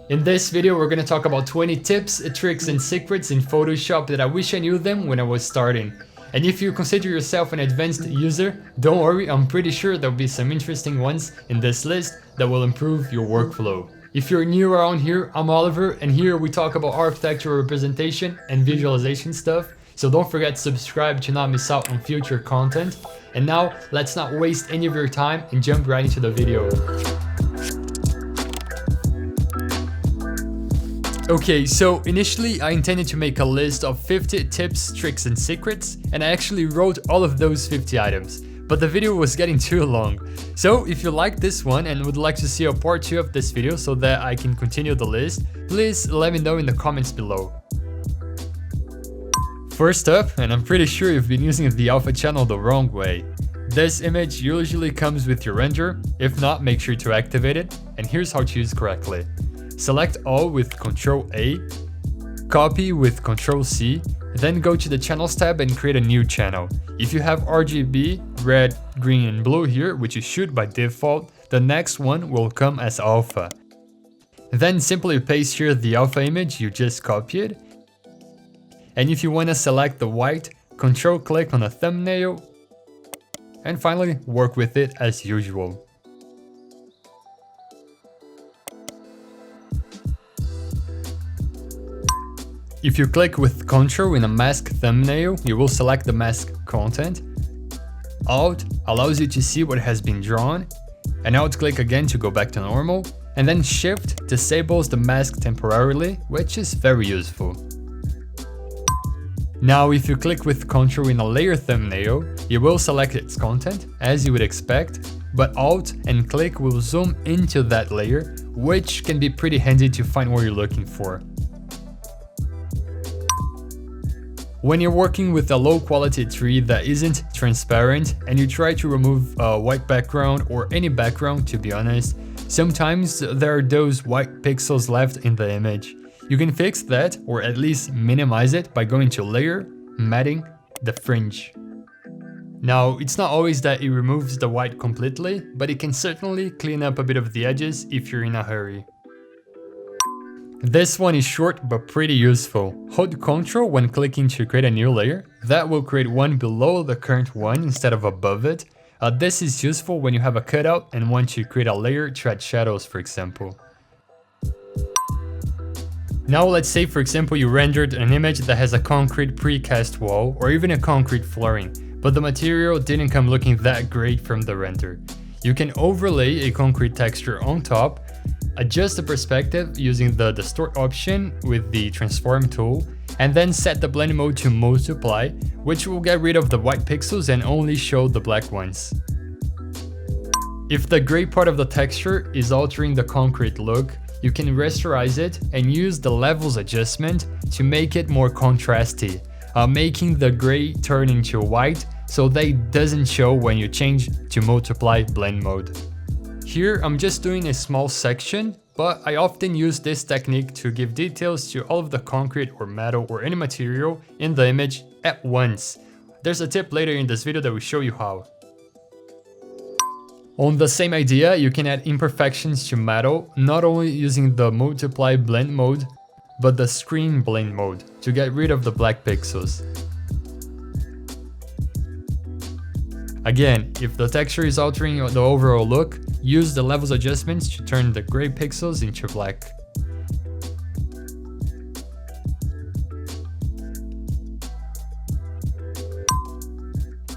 In this video, we're gonna talk about 20 tips, tricks, and secrets in Photoshop that I wish I knew them when I was starting. And if you consider yourself an advanced user, don't worry, I'm pretty sure there'll be some interesting ones in this list that will improve your workflow. If you're new around here, I'm Oliver, and here we talk about architectural representation and visualization stuff, so don't forget to subscribe to not miss out on future content. And now, let's not waste any of your time and jump right into the video. Okay, so initially I intended to make a list of 50 tips, tricks, and secrets, and I actually wrote all of those 50 items. But the video was getting too long. So if you like this one and would like to see a part 2 of this video so that I can continue the list, please let me know in the comments below. First up, and I'm pretty sure you've been using the alpha channel the wrong way. This image usually comes with your render. If not, make sure to activate it, and here's how to use it correctly. Select all with Ctrl A, copy with Ctrl C, then go to the channels tab and create a new channel. If you have RGB, red, green, and blue here, which you should by default, the next one will come as alpha. Then simply paste here the alpha image you just copied. And if you want to select the white, Ctrl click on the thumbnail, and finally work with it as usual. If you click with Ctrl in a mask thumbnail, you will select the mask content. Alt allows you to see what has been drawn, and Alt click again to go back to normal, and then Shift disables the mask temporarily, which is very useful. Now if you click with Ctrl in a layer thumbnail, you will select its content, as you would expect, but Alt and click will zoom into that layer, which can be pretty handy to find what you're looking for. When you're working with a low quality tree that isn't transparent and you try to remove a white background or any background, to be honest, sometimes there are those white pixels left in the image. You can fix that, or at least minimize it, by going to Layer, Matting, the Fringe. Now, it's not always that it removes the white completely, but it can certainly clean up a bit of the edges if you're in a hurry. This one is short but pretty useful. Hold Ctrl when clicking to create a new layer. That will create one below the current one instead of above it. This is useful when you have a cutout and want to create a layer to add shadows, for example. Now let's say, for example, you rendered an image that has a concrete precast wall or even a concrete flooring, but the material didn't come looking that great from the render. You can overlay a concrete texture on top, adjust the perspective using the distort option with the transform tool, and then set the blend mode to multiply, which will get rid of the white pixels and only show the black ones. If the gray part of the texture is altering the concrete look, you can rasterize it and use the levels adjustment to make it more contrasty, making the gray turn into white so that it doesn't show when you change to multiply blend mode. Here I'm just doing a small section, but I often use this technique to give details to all of the concrete or metal or any material in the image at once. There's a tip later in this video that will show you how. On the same idea, you can add imperfections to metal, not only using the multiply blend mode, but the screen blend mode to get rid of the black pixels. Again, if the texture is altering the overall look, use the levels adjustments to turn the gray pixels into black.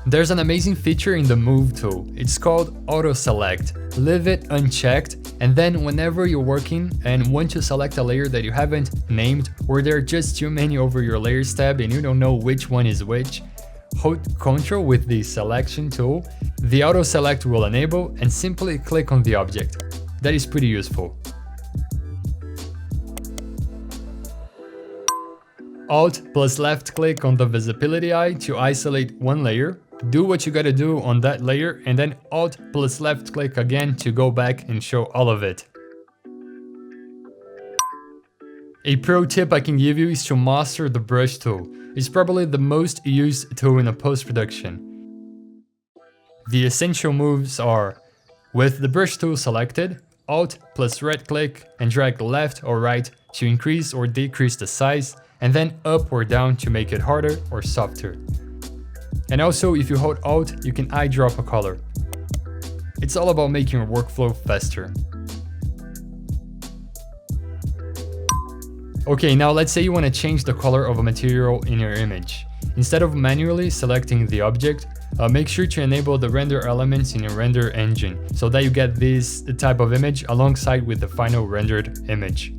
There's an amazing feature in the Move tool. It's called Auto Select. Leave it unchecked, and then whenever you're working and want to select a layer that you haven't named, or there are just too many over your Layers tab and you don't know which one is which, hold Ctrl with the selection tool, the auto select will enable, and simply click on the object. That is pretty useful. Alt plus left click on the visibility eye to isolate one layer. Do what you gotta do on that layer, and then Alt plus left click again to go back and show all of it. A pro tip I can give you is to master the brush tool. It's probably the most used tool in a post-production. The essential moves are: with the brush tool selected, Alt plus right click and drag left or right to increase or decrease the size, and then up or down to make it harder or softer. And also, if you hold Alt, you can eyedrop a color. It's all about making your workflow faster. Okay, now let's say you want to change the color of a material in your image. Instead of manually selecting the object, make sure to enable the render elements in your render engine so that you get this type of image alongside with the final rendered image.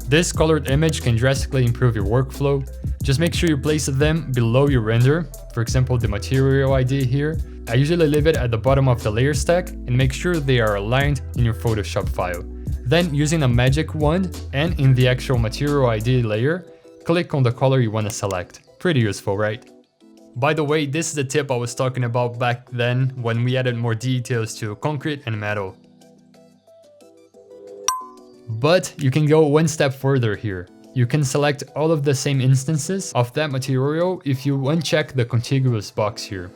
This colored image can drastically improve your workflow. Just make sure you place them below your render, for example the material ID here. I usually leave it at the bottom of the layer stack and make sure they are aligned in your Photoshop file. Then using a magic wand and in the actual material ID layer, click on the color you want to select. Pretty useful, right? By the way, this is the tip I was talking about back then when we added more details to concrete and metal. But you can go one step further here. You can select all of the same instances of that material if you uncheck the contiguous box here.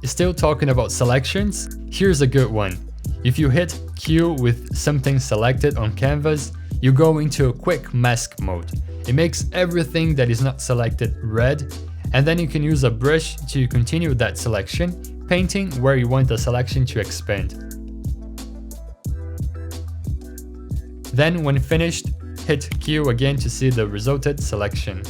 Still talking about selections, here's a good one. If you hit Q with something selected on canvas, you go into a quick mask mode. It makes everything that is not selected red, and then you can use a brush to continue that selection, painting where you want the selection to expand. Then when finished, hit Q again to see the resulted selection.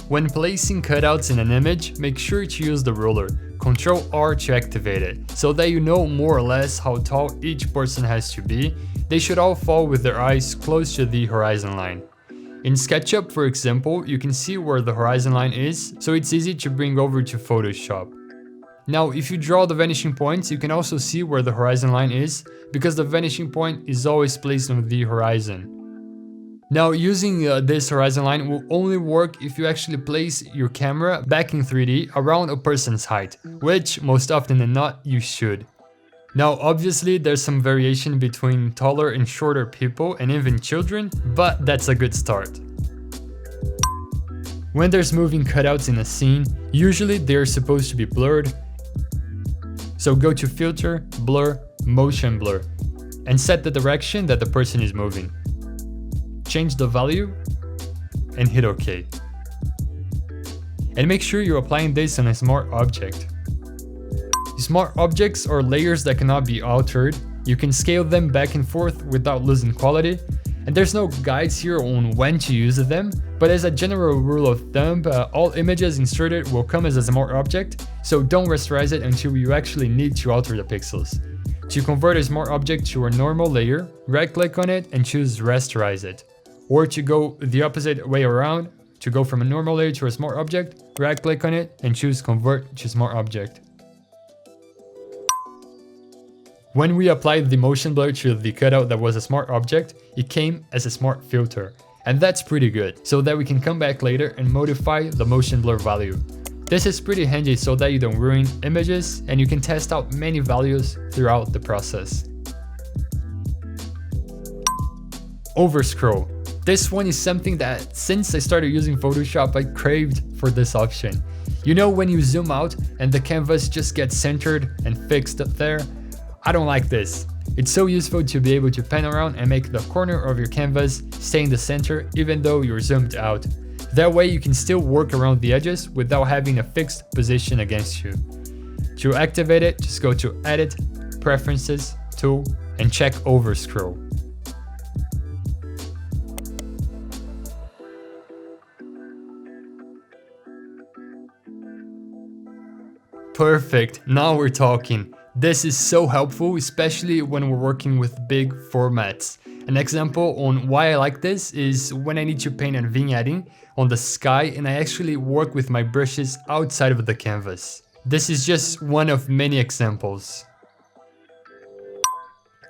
When placing cutouts in an image, make sure to use the ruler. Ctrl R to activate it, so that you know more or less how tall each person has to be. They should all fall with their eyes close to the horizon line. In SketchUp, for example, you can see where the horizon line is, so it's easy to bring over to Photoshop. Now, if you draw the vanishing points, you can also see where the horizon line is, because the vanishing point is always placed on the horizon. Now, using this horizon line will only work if you actually place your camera back in 3D around a person's height, which most often than not you should. Now, obviously there's some variation between taller and shorter people and even children, but that's a good start. When there's moving cutouts in a scene, usually they're supposed to be blurred. So go to Filter, Blur, Motion Blur, and set the direction that the person is moving. Change the value and hit OK. And make sure you're applying this on a smart object. Smart objects are layers that cannot be altered. You can scale them back and forth without losing quality. And there's no guides here on when to use them, but as a general rule of thumb, all images inserted will come as a smart object, so don't rasterize it until you actually need to alter the pixels. To convert a smart object to a normal layer, right-click on it and choose Rasterize it. Or to go the opposite way around, to go from a normal layer to a smart object, right-click on it and choose Convert to Smart Object. When we applied the motion blur to the cutout that was a smart object, it came as a smart filter. And that's pretty good, so that we can come back later and modify the motion blur value. This is pretty handy so that you don't ruin images and you can test out many values throughout the process. Overscroll. This one is something that since I started using Photoshop, I craved for this option. You know when you zoom out and the canvas just gets centered and fixed there? I don't like this. It's so useful to be able to pan around and make the corner of your canvas stay in the center even though you're zoomed out. That way you can still work around the edges without having a fixed position against you. To activate it, just go to Edit, Preferences, Tool, and check Overscroll. Perfect, now we're talking. This is so helpful, especially when we're working with big formats. An example on why I like this is when I need to paint a vignetting on the sky and I actually work with my brushes outside of the canvas. This is just one of many examples.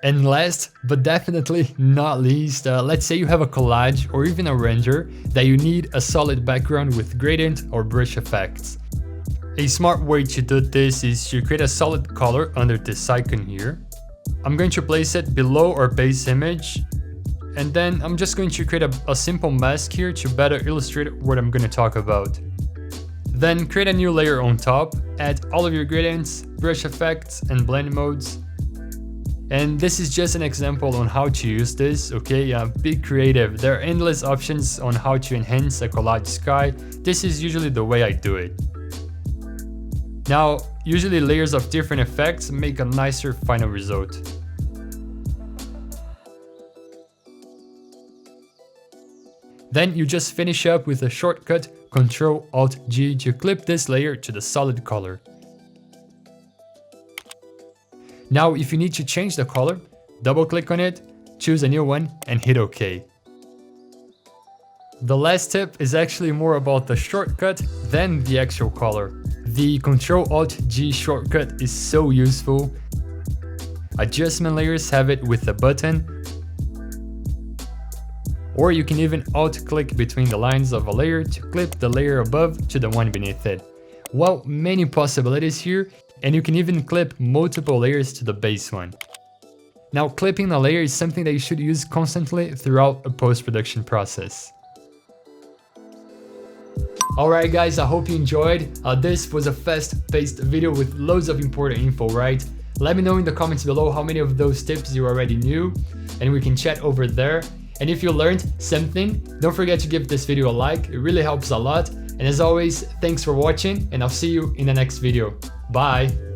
And last, but definitely not least, let's say you have a collage or even a render that you need a solid background with gradient or brush effects. A smart way to do this is to create a solid color under this icon here. I'm going to place it below our base image, and then I'm just going to create a simple mask here to better illustrate what I'm going to talk about. Then create a new layer on top, add all of your gradients, brush effects, and blend modes. And this is just an example on how to use this, okay? Be creative. There are endless options on how to enhance a collage sky. This is usually the way I do it. Now, usually layers of different effects make a nicer final result. Then you just finish up with a shortcut Ctrl-Alt-G to clip this layer to the solid color. Now if you need to change the color, double click on it, choose a new one and hit OK. The last tip is actually more about the shortcut than the actual color. The Ctrl-Alt-G shortcut is so useful. Adjustment layers have it with a button, or you can even alt-click between the lines of a layer to clip the layer above to the one beneath it. Well, many possibilities here, and you can even clip multiple layers to the base one. Now, clipping a layer is something that you should use constantly throughout a post-production process. Alright guys, I hope you enjoyed. This was a fast-paced video with loads of important info, right? Let me know in the comments below how many of those tips you already knew, and we can chat over there. And if you learned something, don't forget to give this video a like, it really helps a lot. And as always, thanks for watching, and I'll see you in the next video. Bye!